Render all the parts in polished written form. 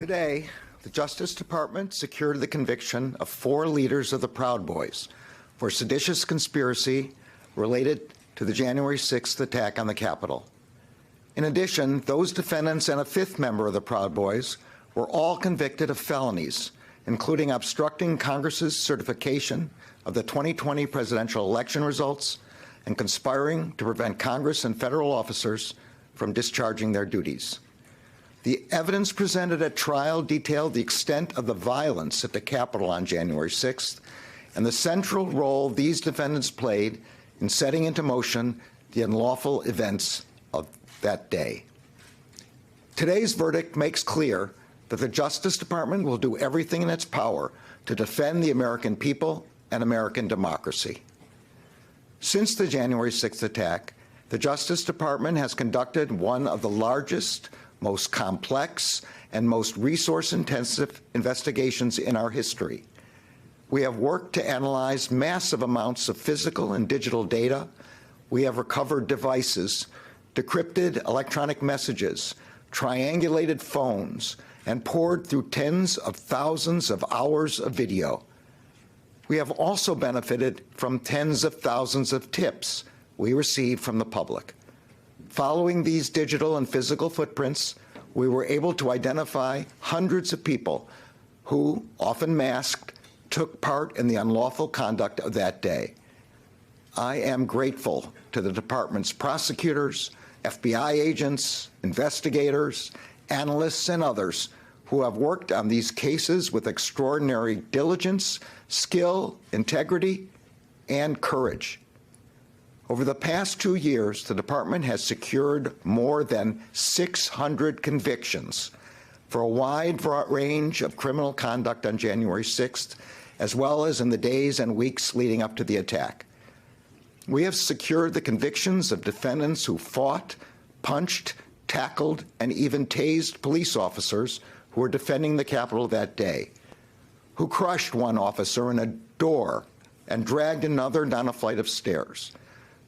Today, the Justice Department secured the conviction of 4 leaders of the Proud Boys for seditious conspiracy related to the January 6th attack on the Capitol. In addition, those defendants and a 5th member of the Proud Boys were all convicted of felonies, including obstructing Congress's certification of the 2020 presidential election results and conspiring to prevent Congress and federal officers from discharging their duties. The evidence presented at trial detailed the extent of the violence at the Capitol on January 6th and the central role these defendants played in setting into motion the unlawful events of that day. Today's verdict makes clear that the Justice Department will do everything in its power to defend the American people and American democracy. Since the January 6th attack, the Justice Department has conducted one of the largest, most complex, and most resource-intensive investigations in our history. We have worked to analyze massive amounts of physical and digital data. We have recovered devices, decrypted electronic messages, triangulated phones, and poured through tens of thousands of hours of video. We have also benefited from tens of thousands of tips we received from the public. Following these digital and physical footprints, we were able to identify hundreds of people who, often masked, took part in the unlawful conduct of that day. I am grateful to the department's prosecutors, FBI agents, investigators, analysts, and others who have worked on these cases with extraordinary diligence, skill, integrity, and courage. Over the past 2 years, the department has secured more than 600 convictions for a wide range of criminal conduct on January 6th, as well as in the days and weeks leading up to the attack. We have secured the convictions of defendants who fought, punched, tackled, and even tased police officers who were defending the Capitol that day, who crushed one officer in a door and dragged another down a flight of stairs,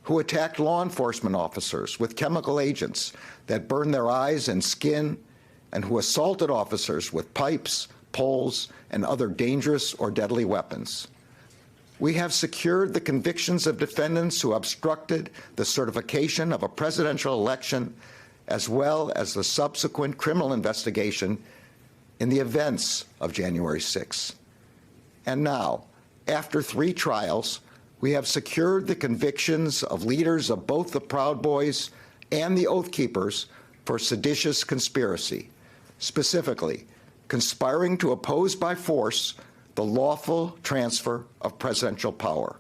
who attacked law enforcement officers with chemical agents that burned their eyes and skin, and who assaulted officers with pipes, poles, and other dangerous or deadly weapons. We have secured the convictions of defendants who obstructed the certification of a presidential election, as well as the subsequent criminal investigation in the events of January 6th. And now, after 3 trials, we have secured the convictions of leaders of both the Proud Boys and the Oath Keepers for seditious conspiracy, specifically conspiring to oppose by force the lawful transfer of presidential power.